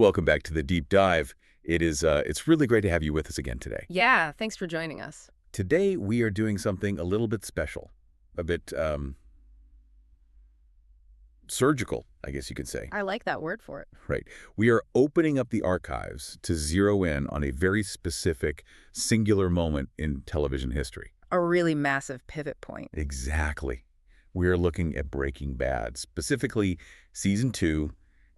Welcome back to the Deep Dive. It's really great to have you with us again today. Yeah, thanks for joining us. Today, we are doing something a little bit special, a bit surgical, I guess you could say. I like that word for it. Right. We are opening up the archives to zero in on a very specific, singular moment in television history. A really massive pivot point. Exactly. We are looking at Breaking Bad, specifically Season 2,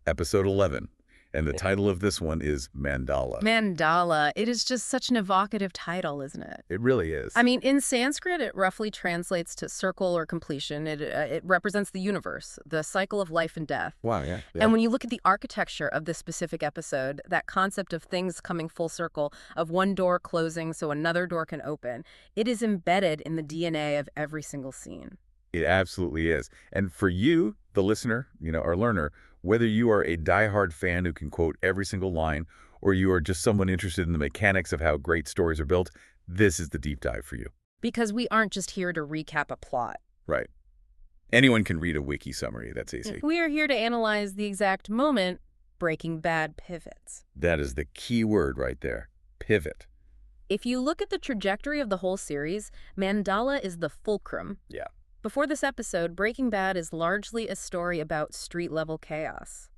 Episode 11. And the title of this one is Mandala. Mandala. It is just such an evocative title, isn't it? It really is. I mean, in Sanskrit, it roughly translates to circle or completion. It represents the universe, the cycle of life and death. Wow, yeah. And when you look at the architecture of this specific episode, that concept of things coming full circle, of one door closing so another door can open, it is embedded in the DNA of every single scene. It absolutely is. And for you, the listener, our learner, whether you are a diehard fan who can quote every single line, or you are just someone interested in the mechanics of how great stories are built, this is the deep dive for you. Because we aren't just here to recap a plot. Right. Anyone can read a wiki summary. That's easy. We are here to analyze the exact moment Breaking Bad pivots. That is the key word right there. Pivot. If you look at the trajectory of the whole series, Mandala is the fulcrum. Yeah. Before this episode, Breaking Bad is largely a story about street-level chaos.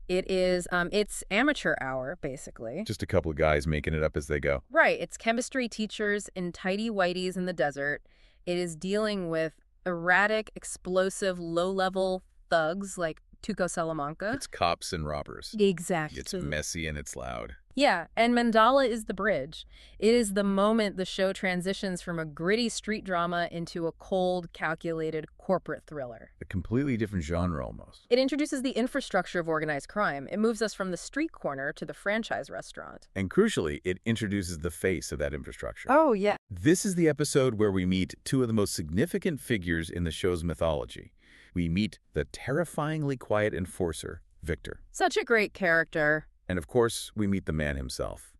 It's amateur hour, basically. Just a couple of guys making it up as they go. Right. It's chemistry teachers in tidy whities in the desert. It is dealing with erratic, explosive, low-level thugs like Tuco Salamanca. It's cops and robbers. Exactly. It's messy and it's loud. Yeah, and Mandala is the bridge. It is the moment the show transitions from a gritty street drama into a cold, calculated corporate thriller. A completely different genre almost. It introduces the infrastructure of organized crime. It moves us from the street corner to the franchise restaurant. And crucially, it introduces the face of that infrastructure. Oh, yeah. This is the episode where we meet two of the most significant figures in the show's mythology. We meet the terrifyingly quiet enforcer, Victor. Such a great character. And of course, we meet the man himself,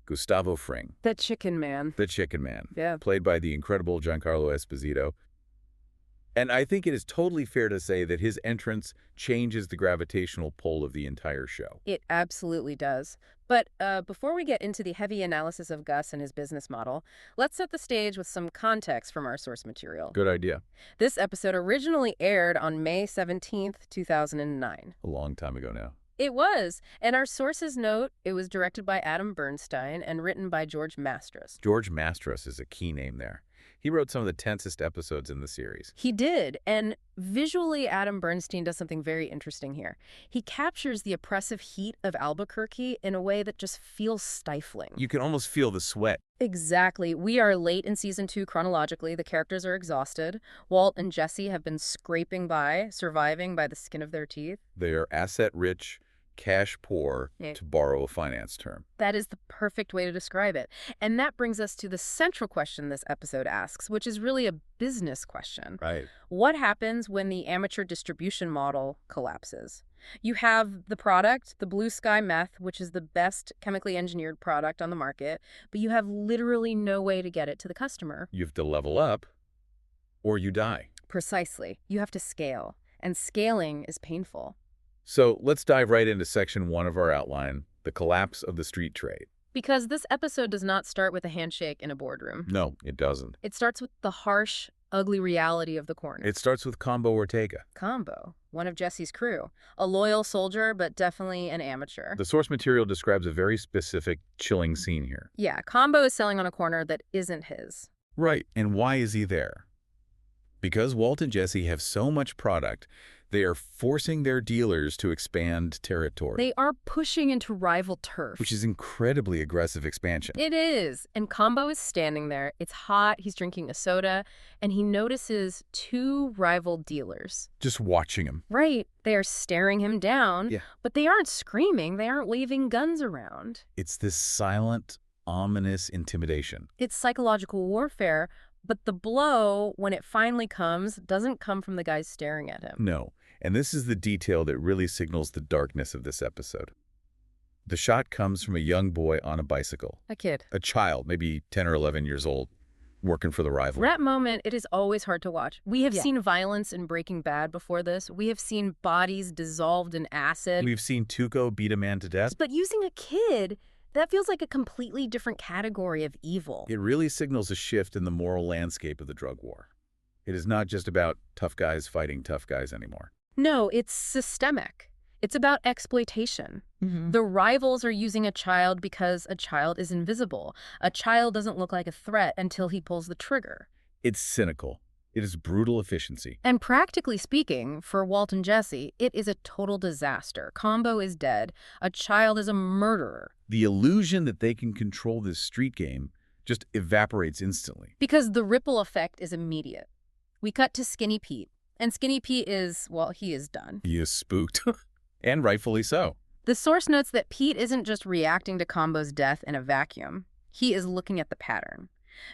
Gustavo Fring. The Chicken Man. The Chicken Man. Yeah. Played by the incredible Giancarlo Esposito. And I think it is totally fair to say that his entrance changes the gravitational pull of the entire show. It absolutely does. But before we get into the heavy analysis of Gus and his business model, let's set the stage with some context from our source material. Good idea. This episode originally aired on May 17th, 2009. A long time ago now. It was. And our sources note it was directed by Adam Bernstein and written by George Mastras. George Mastras is a key name there. He wrote some of the tensest episodes in the series. He did. And visually, Adam Bernstein does something very interesting here. He captures the oppressive heat of Albuquerque in a way that just feels stifling. You can almost feel the sweat. Exactly. We are late in Season 2 chronologically. The characters are exhausted. Walt and Jesse have been scraping by, surviving by the skin of their teeth. They are asset-rich, cash poor, to borrow a finance term. That is the perfect way to describe it. And that brings us to the central question this episode asks, which is really a business question. Right. What happens when the amateur distribution model collapses? You have the product, the Blue Sky meth, which is the best chemically engineered product on the market, but you have literally no way to get it to the customer. You have to level up, or you die. Precisely. You have to scale, and scaling is painful. So let's dive right into section 1 of our outline, the collapse of the street trade. Because this episode does not start with a handshake in a boardroom. No, it doesn't. It starts with the harsh, ugly reality of the corner. It starts with Combo Ortega. Combo, one of Jesse's crew. A loyal soldier, but definitely an amateur. The source material describes a very specific, chilling scene here. Yeah, Combo is selling on a corner that isn't his. Right, and why is he there? Because Walt and Jesse have so much product, they are forcing their dealers to expand territory. They are pushing into rival turf. Which is incredibly aggressive expansion. It is. And Combo is standing there. It's hot. He's drinking a soda. And he notices two rival dealers. Just watching him. Right. They are staring him down. Yeah. But they aren't screaming. They aren't waving guns around. It's this silent, ominous intimidation. It's psychological warfare. But the blow, when it finally comes, doesn't come from the guys staring at him. No. And this is the detail that really signals the darkness of this episode. The shot comes from a young boy on a bicycle. A kid. A child, maybe 10 or 11 years old. working for the rival. That moment, it is always hard to watch. We have Yeah. seen violence in Breaking Bad before this. We have seen bodies dissolved in acid. We've seen Tuco beat a man to death. But using a kid, that feels like a completely different category of evil. It really signals a shift in the moral landscape of the drug war. It is not just about tough guys fighting tough guys anymore. No, it's systemic. It's about exploitation. Mm-hmm. The rivals are using a child because a child is invisible. A child doesn't look like a threat until he pulls the trigger. It's cynical. It is brutal efficiency. And practically speaking, for Walt and Jesse, it is a total disaster. Combo is dead. A child is a murderer. The illusion that they can control this street game just evaporates instantly. Because the ripple effect is immediate. We cut to Skinny Pete. And Skinny Pete is, well, he is done. He is spooked. And rightfully so. The source notes that Pete isn't just reacting to Combo's death in a vacuum. He is looking at the pattern.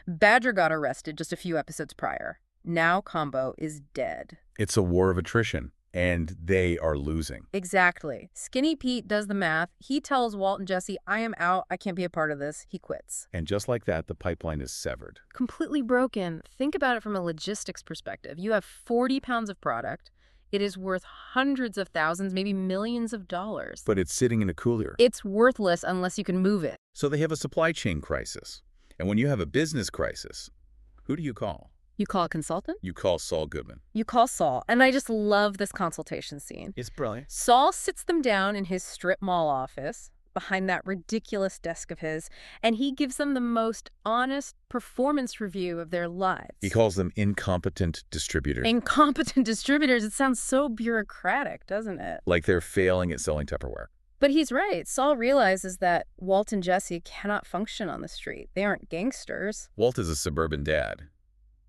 Badger got arrested just a few episodes prior. Now Combo is dead. It's a war of attrition, and they are losing. Exactly. Skinny Pete does the math. He tells Walt and Jesse, I am out. I can't be a part of this. He quits. And just like that, the pipeline is severed. Completely broken. Think about it from a logistics perspective. You have 40 pounds of product. It is worth hundreds of thousands, maybe millions of dollars. But it's sitting in a cooler. It's worthless unless you can move it. So they have a supply chain crisis. And when you have a business crisis, who do you call? You call a consultant? You call Saul Goodman. You call Saul. And I just love this consultation scene. It's brilliant. Saul sits them down in his strip mall office behind that ridiculous desk of his, and he gives them the most honest performance review of their lives. He calls them incompetent distributors. Incompetent distributors. It sounds so bureaucratic, doesn't it? Like they're failing at selling Tupperware. But he's right. Saul realizes that Walt and Jesse cannot function on the street. They aren't gangsters. Walt is a suburban dad.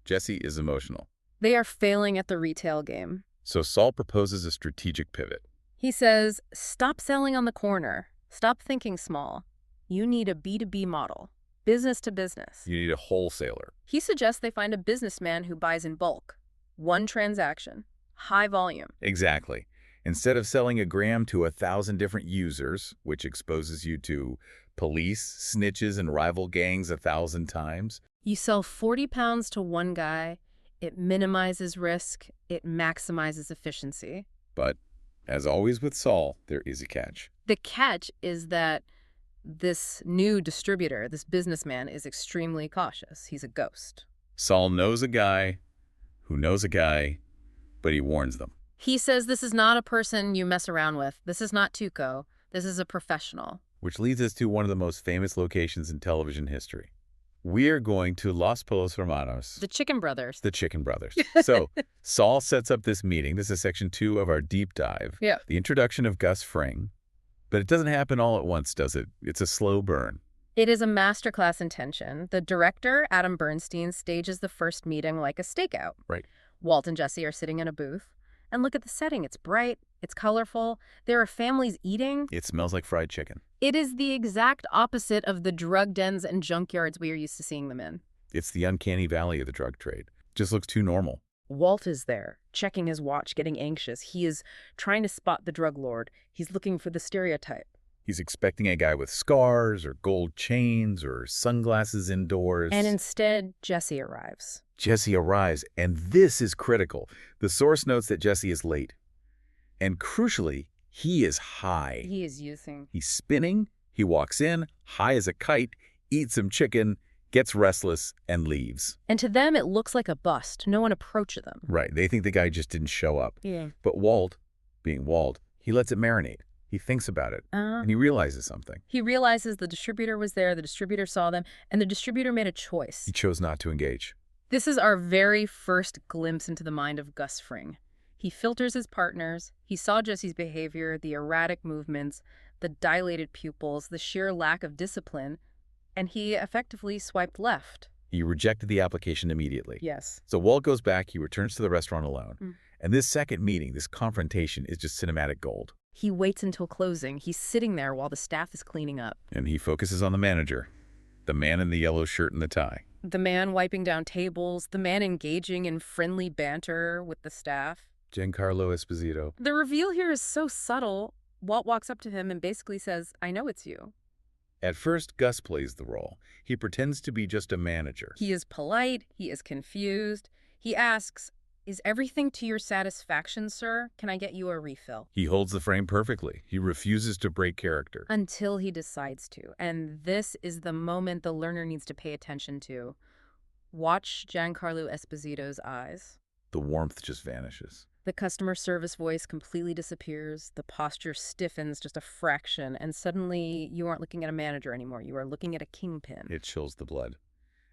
Jesse is emotional. They are failing at the retail game. So Saul proposes a strategic pivot. He says, stop selling on the corner. Stop thinking small. You need a B2B model, business to business. You need a wholesaler. He suggests they find a businessman who buys in bulk. One transaction. High volume. Exactly. Instead of selling a gram to 1,000 different users, which exposes you to police, snitches, and rival gangs 1,000 times, You sell 40 pounds to one guy. It minimizes risk. It maximizes efficiency. but as always with Saul, there is a catch. The catch is that this new distributor, this businessman, is extremely cautious. He's a ghost. Saul knows a guy who knows a guy, but he warns them. He says this is not a person you mess around with. This is not Tuco. This is a professional. Which leads us to one of the most famous locations in television history. We're going to Los Pollos Hermanos, The Chicken Brothers. the Chicken Brothers. So Saul sets up this meeting. This is section 2 of our deep dive. Yeah. The introduction of Gus Fring. But it doesn't happen all at once, does it? It's a slow burn. It is a masterclass in tension. The director, Adam Bernstein, stages the first meeting like a stakeout. Right. Walt and Jesse are sitting in a booth. And look at the setting. It's bright. It's colorful. There are families eating. It smells like fried chicken. It is the exact opposite of the drug dens and junkyards we are used to seeing them in. It's the uncanny valley of the drug trade. Just looks too normal. Walt is there, checking his watch, getting anxious. He is trying to spot the drug lord. He's looking for the stereotype. He's expecting a guy with scars or gold chains or sunglasses indoors. And instead, Jesse arrives. Jesse arrives, and this is critical. The source notes that Jesse is late. And crucially, he is high. He is using. He's spinning, he walks in, high as a kite, eats some chicken, gets restless, and leaves. And to them, it looks like a bust. No one approaches them. Right, they think the guy just didn't show up. Yeah. But Walt, being Walt, he lets it marinate. He thinks about it, and he realizes something. He realizes the distributor was there, the distributor saw them, and the distributor made a choice. He chose not to engage. This is our very first glimpse into the mind of Gus Fring. He filters his partners. He saw Jesse's behavior, the erratic movements, the dilated pupils, the sheer lack of discipline, and he effectively swiped left. He rejected the application immediately. Yes. So Walt goes back, he returns to the restaurant alone. And this second meeting, this confrontation, is just cinematic gold. He waits until closing. He's sitting there while the staff is cleaning up. And he focuses on the manager, the man in the yellow shirt and the tie. The man wiping down tables, the man engaging in friendly banter with the staff. Giancarlo Esposito. The reveal here is so subtle. Walt walks up to him and basically says, I know it's you. At first, Gus plays the role. He pretends to be just a manager. He is polite. He is confused. He asks, "Is everything to your satisfaction, sir? Can I get you a refill?" He holds the frame perfectly. He refuses to break character. Until he decides to. And this is the moment the learner needs to pay attention to. Watch Giancarlo Esposito's eyes. The warmth just vanishes. The customer service voice completely disappears. The posture stiffens just a fraction. And suddenly you aren't looking at a manager anymore. You are looking at a kingpin. It chills the blood.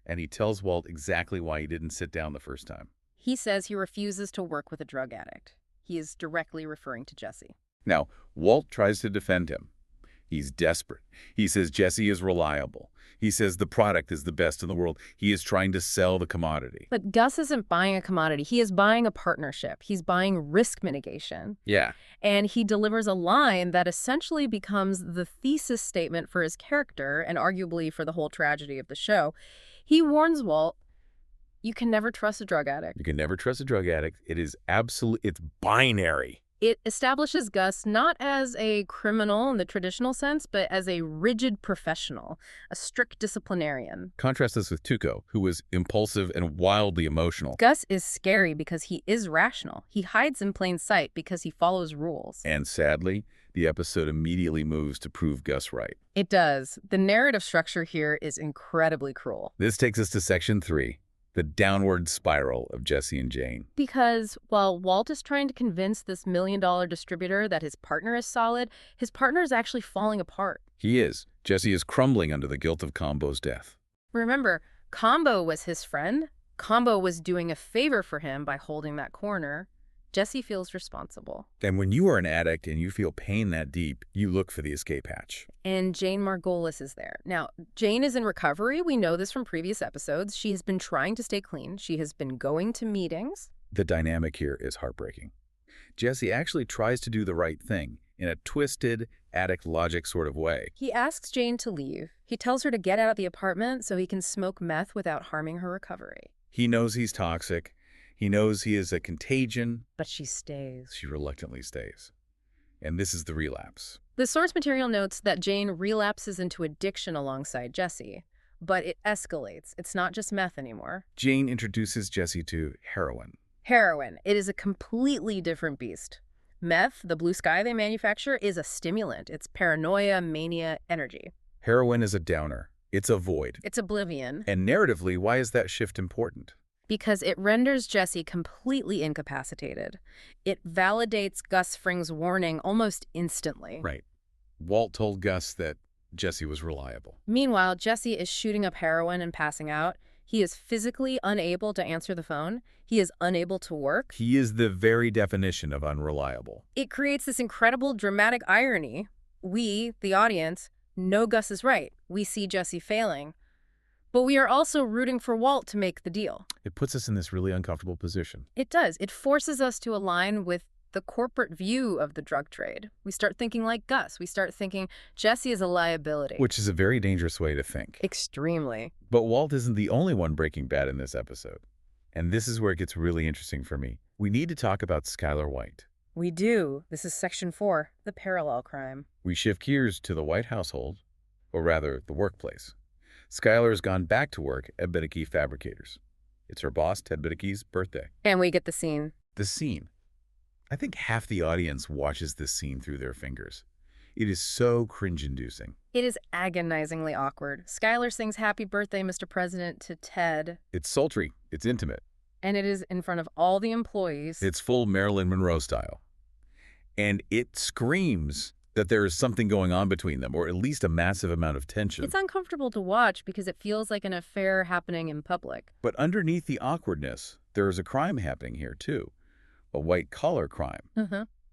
And he tells Walt exactly why he didn't sit down the first time. He says he refuses to work with a drug addict. He is directly referring to Jesse. Now, Walt tries to defend him. He's desperate. He says Jesse is reliable. He says the product is the best in the world. He is trying to sell the commodity. But Gus isn't buying a commodity. He is buying a partnership. He's buying risk mitigation. Yeah. And he delivers a line that essentially becomes the thesis statement for his character and arguably for the whole tragedy of the show. He warns Walt, you can never trust a drug addict. You can never trust a drug addict. It is absolute. It's binary. It establishes Gus not as a criminal in the traditional sense, but as a rigid professional, a strict disciplinarian. Contrast this with Tuco, who was impulsive and wildly emotional. Gus is scary because he is rational. He hides in plain sight because he follows rules. And sadly, the episode immediately moves to prove Gus right. It does. The narrative structure here is incredibly cruel. This takes us to Section 3. The downward spiral of Jesse and Jane. Because while Walt is trying to convince this $1 million distributor that his partner is solid, his partner is actually falling apart. He is. Jesse is crumbling under the guilt of Combo's death. Remember, Combo was his friend. Combo was doing a favor for him by holding that corner. Jesse feels responsible. And when you are an addict and you feel pain that deep, you look for the escape hatch. And Jane Margolis is there. Now, Jane is in recovery. We know this from previous episodes. She has been trying to stay clean. She has been going to meetings. The dynamic here is heartbreaking. Jesse actually tries to do the right thing in a twisted, addict logic sort of way. He asks Jane to leave. He tells her to get out of the apartment so he can smoke meth without harming her recovery. He knows he's toxic. He knows he is a contagion. But she stays. She reluctantly stays. And this is the relapse. The source material notes that Jane relapses into addiction alongside Jesse, but it escalates. It's not just meth anymore. Jane introduces Jesse to heroin. Heroin. It is a completely different beast. Meth, the blue sky they manufacture, is a stimulant. It's paranoia, mania, energy. Heroin is a downer. It's a void. It's oblivion. And narratively, why is that shift important? Because it renders Jesse completely incapacitated. It validates Gus Fring's warning almost instantly. Right. Walt told Gus that Jesse was reliable. Meanwhile, Jesse is shooting up heroin and passing out. He is physically unable to answer the phone. He is unable to work. He is the very definition of unreliable. It creates this incredible dramatic irony. We, the audience, know Gus is right. We see Jesse failing. But we are also rooting for Walt to make the deal. It puts us in this really uncomfortable position. It does. It forces us to align with the corporate view of the drug trade. We start thinking like Gus. We start thinking Jesse is a liability. Which is a very dangerous way to think. Extremely. But Walt isn't the only one breaking bad in this episode. And this is where it gets really interesting for me. We need to talk about Skyler White. We do. This is Section 4, the parallel crime. We shift gears to the White household, or rather, the workplace. Skyler has gone back to work at Beneke Fabricators. It's her boss, Ted Beneke's, birthday. And we get the scene. The scene. I think half the audience watches this scene through their fingers. It is so cringe-inducing. It is agonizingly awkward. Skyler sings Happy Birthday, Mr. President to Ted. It's sultry. It's intimate. And it is in front of all the employees. It's full Marilyn Monroe style. And it screams that there is something going on between them, or at least a massive amount of tension. It's uncomfortable to watch because it feels like an affair happening in public. But underneath the awkwardness, there is a crime happening here, too. A white-collar crime.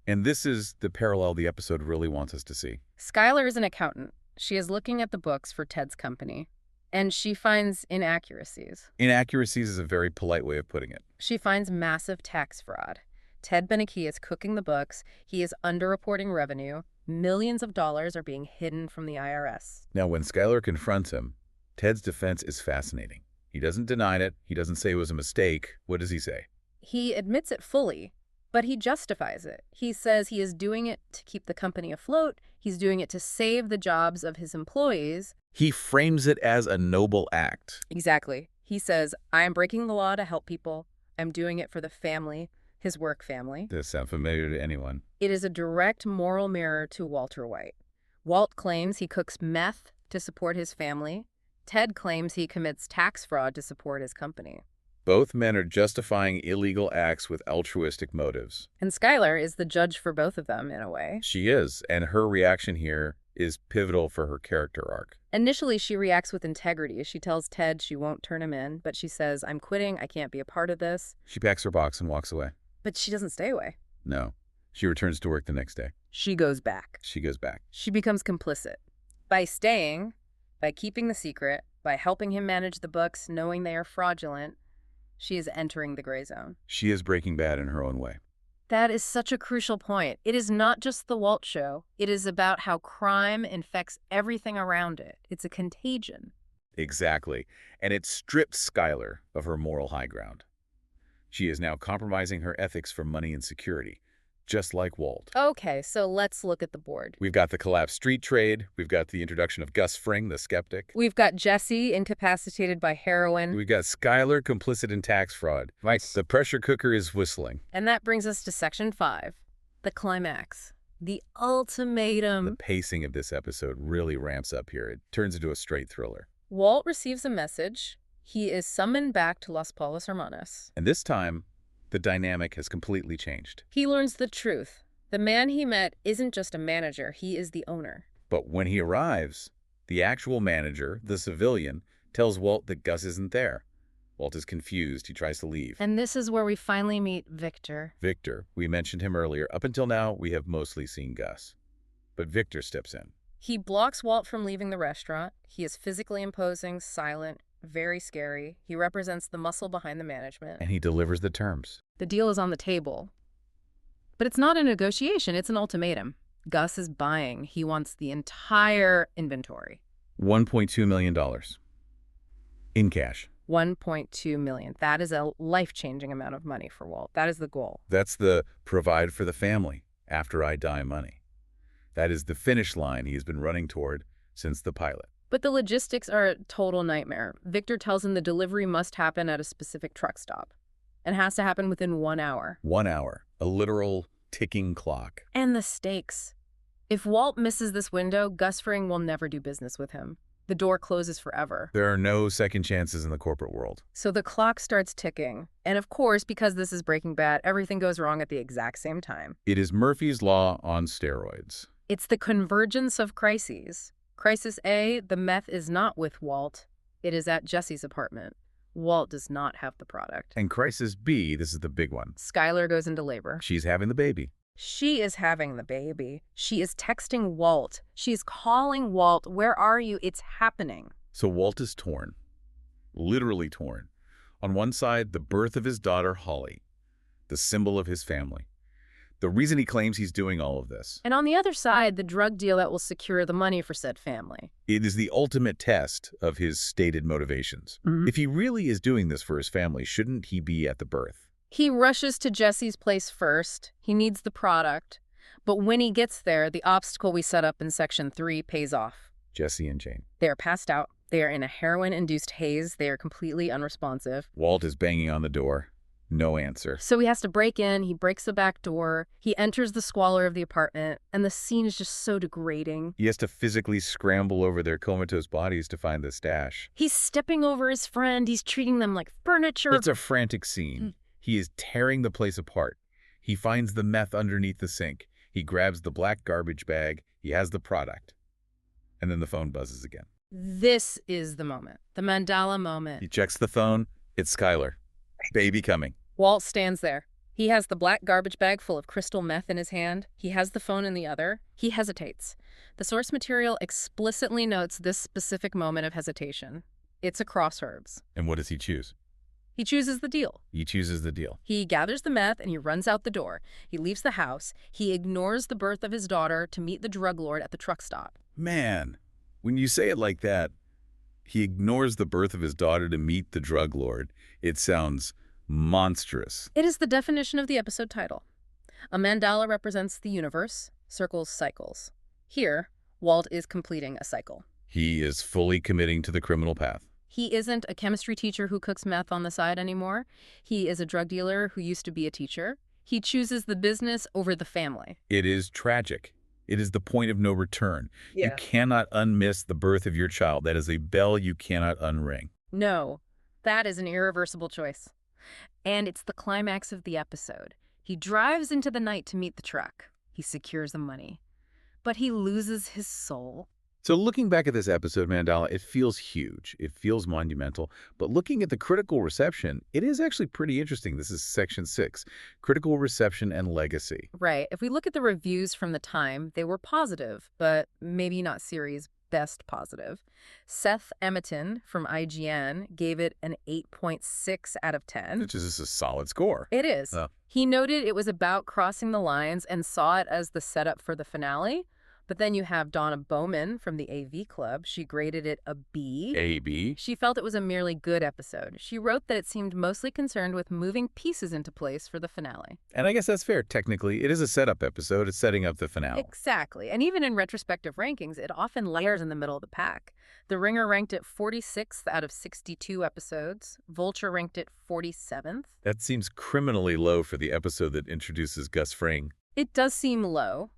And this is the parallel the episode really wants us to see. Skyler is an accountant. She is looking at the books for Ted's company, and she finds inaccuracies. Inaccuracies is a very polite way of putting it. She finds massive tax fraud. Ted Beneke is cooking the books. He is underreporting revenue. Millions of dollars are being hidden from the IRS. Now, when Skyler confronts him, Ted's defense is fascinating. He doesn't deny it. He doesn't say it was a mistake. What does he say? He admits it fully. But he justifies it. He says he is doing it to keep the company afloat. He's doing it to save the jobs of his employees. He frames it as a noble act. Exactly. He says, I am breaking the law to help people. I'm doing it for the family, his work family. Does sound familiar to anyone. It is a direct moral mirror to Walter White. Walt claims he cooks meth to support his family. Ted claims he commits tax fraud to support his company. Both men are justifying illegal acts with altruistic motives. And Skyler is the judge for both of them, in a way. She is, and her reaction here is pivotal for her character arc. Initially, she reacts with integrity. She tells Ted she won't turn him in, but she says, I'm quitting, I can't be a part of this. She packs her box and walks away. But she doesn't stay away. No. She returns to work the next day. She goes back. She goes back. She becomes complicit. By staying, by keeping the secret, by helping him manage the books, knowing they are fraudulent, she is entering the gray zone. She is Breaking Bad in her own way. That is such a crucial point. It is not just the Walt show. It is about how crime infects everything around it. It's a contagion. Exactly. And it stripped Skyler of her moral high ground. She is now compromising her ethics for money and security, just like Walt. Okay, so let's look at the board. We've got the collapsed street trade. We've got the introduction of Gus Fring, the skeptic. We've got Jesse incapacitated by heroin. We've got Skyler complicit in tax fraud. Right. The pressure cooker is whistling. And that brings us to Section 5, the climax, the ultimatum. The pacing of this episode really ramps up here. It turns into a straight thriller. Walt receives a message. He is summoned back to Los Pollos Hermanos. And this time, the dynamic has completely changed. He learns the truth. The man he met isn't just a manager, he is the owner. But when he arrives, the actual manager, the civilian, tells Walt that Gus isn't there. Walt is confused. He tries to leave. And this is where we finally meet Victor. Victor, we mentioned him earlier. Up until now, we have mostly seen Gus. But Victor steps in. He blocks Walt from leaving the restaurant. He is physically imposing, silent, very scary. He represents the muscle behind the management. And he delivers the terms. The deal is on the table. But it's not a negotiation, it's an ultimatum. Gus is buying. He wants the entire inventory. $1.2 million. In cash. $1.2 million. That is a life-changing amount of money for Walt. That is the goal. That's the provide for the family after I die money. That is the finish line he's been running toward since the pilot. But the logistics are a total nightmare. Victor tells him the delivery must happen at a specific truck stop and has to happen within 1 hour. 1 hour. A literal ticking clock. And the stakes. If Walt misses this window, Gus Fring will never do business with him. The door closes forever. There are no second chances in the corporate world. So the clock starts ticking. And of course, because this is Breaking Bad, everything goes wrong at the exact same time. It is Murphy's Law on steroids. It's the convergence of crises. Crisis A, the meth is not with Walt. It is at Jesse's apartment. Walt does not have the product. And crisis B, this is the big one. Skyler goes into labor. She's having the baby. She is having the baby. She is texting Walt. She's calling Walt. Where are you? It's happening. So Walt is torn. Literally torn. On one side, the birth of his daughter, Holly, the symbol of his family. The reason he claims he's doing all of this. And on the other side, the drug deal that will secure the money for said family. It is the ultimate test of his stated motivations. If he really is doing this for his family, shouldn't he be at the birth? He rushes to Jesse's place first. He needs the product. But when he gets there, the obstacle we set up in Section 3 pays off. Jesse and Jane. They are passed out. They are in a heroin-induced haze. They are completely unresponsive. Walt is banging on the door. No answer. So he has to break in. He breaks the back door. He enters the squalor of the apartment. And the scene is just so degrading. He has to physically scramble over their comatose bodies to find the stash. He's stepping over his friend. He's treating them like furniture. It's a frantic scene. He is tearing the place apart. He finds the meth underneath the sink. He grabs the black garbage bag. He has the product. And then the phone buzzes again. This is the moment. The Mandala moment. He checks the phone. It's Skyler. Baby coming. Walt stands there. He has the black garbage bag full of crystal meth in his hand. He has the phone in the other. He hesitates. The source material explicitly notes this specific moment of hesitation. It's a crossroads. And what does he choose? He chooses the deal. He chooses the deal. He gathers the meth and he runs out the door. He leaves the house. He ignores the birth of his daughter to meet the drug lord at the truck stop. Man, when you say it like that, he ignores the birth of his daughter to meet the drug lord. It sounds monstrous. It is the definition of the episode title. A mandala represents the universe, circles cycles. Here, Walt is completing a cycle. He is fully committing to the criminal path. He isn't a chemistry teacher who cooks meth on the side anymore. He is a drug dealer who used to be a teacher. He chooses the business over the family. It is tragic. It is the point of no return. You Yeah. cannot unmiss the birth of your child. That is a bell you cannot unring. No, that is an irreversible choice. And it's the climax of the episode. He drives into the night to meet the truck. He secures the money. But he loses his soul. So looking back at this episode, Mandala, it feels huge. It feels monumental. But looking at the critical reception, it is actually pretty interesting. This is section 6, critical reception and legacy. Right. If we look at the reviews from the time, they were positive, but maybe not series best positive. Seth Emerton from IGN gave it an 8.6 out of 10. Which is just a solid score. It is. Oh. He noted it was about crossing the lines and saw it as the setup for the finale. But then you have Donna Bowman from the AV Club. She graded it a B. A, B. She felt it was a merely good episode. She wrote that it seemed mostly concerned with moving pieces into place for the finale. And I guess that's fair. Technically, it is a setup episode. It's setting up the finale. Exactly. And even in retrospective rankings, it often layers in the middle of the pack. The Ringer ranked it 46th out of 62 episodes. Vulture ranked it 47th. That seems criminally low for the episode that introduces Gus Fring. It does seem low.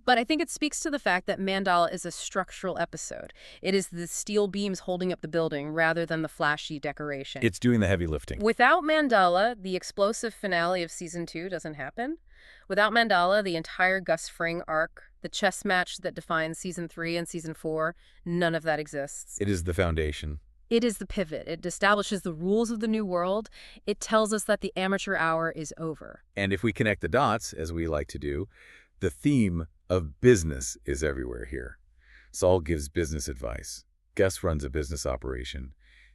But I think it speaks to the fact that Mandala is a structural episode. It is the steel beams holding up the building rather than the flashy decoration. It's doing the heavy lifting. Without Mandala, the explosive finale of Season 2 doesn't happen. Without Mandala, the entire Gus Fring arc, the chess match that defines Season 3 and Season 4, none of that exists. It is the foundation. It is the pivot. It establishes the rules of the new world. It tells us that the amateur hour is over. And if we connect the dots, as we like to do, the theme of business is everywhere here. Saul gives business advice. Gus runs a business operation.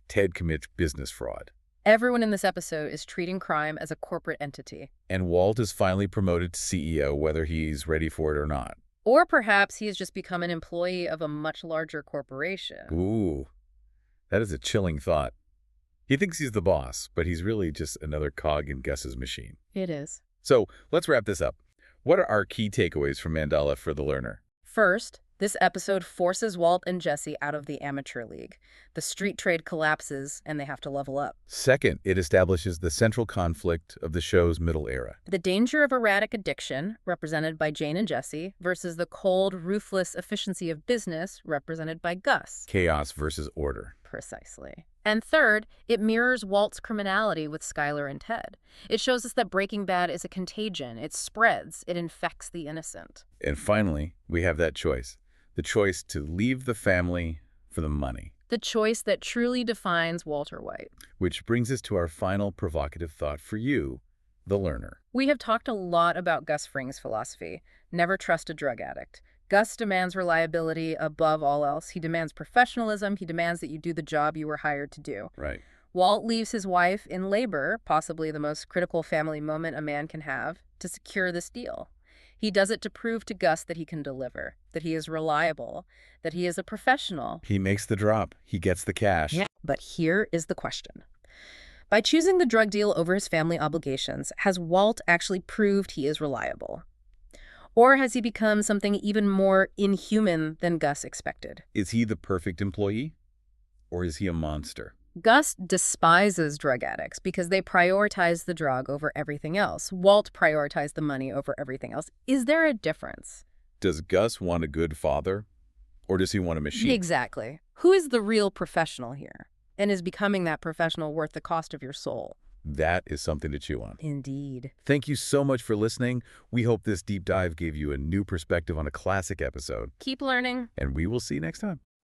Ted commits business fraud. Everyone in this episode is treating crime as a corporate entity. And Walt is finally promoted to CEO, whether he's ready for it or not. Or perhaps he has just become an employee of a much larger corporation. Ooh, that is a chilling thought. He thinks he's the boss, but he's really just another cog in Gus's machine. It is. So let's wrap this up. What are our key takeaways from Mandala for the learner? First, this episode forces Walt and Jesse out of the amateur league. The street trade collapses, and they have to level up. Second, it establishes the central conflict of the show's middle era. The danger of erratic addiction, represented by Jane and Jesse, versus the cold, ruthless efficiency of business, represented by Gus. Chaos versus order. Precisely. And third, it mirrors Walt's criminality with Skyler and Ted. It shows us that Breaking Bad is a contagion. It spreads. It infects the innocent. And finally, we have that choice. The choice to leave the family for the money. The choice that truly defines Walter White. Which brings us to our final provocative thought for you, the learner. We have talked a lot about Gus Fring's philosophy. Never trust a drug addict. Gus demands reliability above all else. He demands professionalism. He demands that you do the job you were hired to do. Right. Walt leaves his wife in labor, possibly the most critical family moment a man can have, to secure this deal. He does it to prove to Gus that he can deliver, that he is reliable, that he is a professional. He makes the drop. He gets the cash. Yeah. But here is the question. By choosing the drug deal over his family obligations, has Walt actually proved he is reliable? Or has he become something even more inhuman than Gus expected? Is he the perfect employee? Or is he a monster? Gus despises drug addicts because they prioritize the drug over everything else. Walt prioritized the money over everything else. Is there a difference? Does Gus want a good father? Or does he want a machine? Exactly. Who is the real professional here? And is becoming that professional worth the cost of your soul? That is something to chew on. Indeed. Thank you so much for listening. We hope this deep dive gave you a new perspective on a classic episode. Keep learning. And we will see you next time.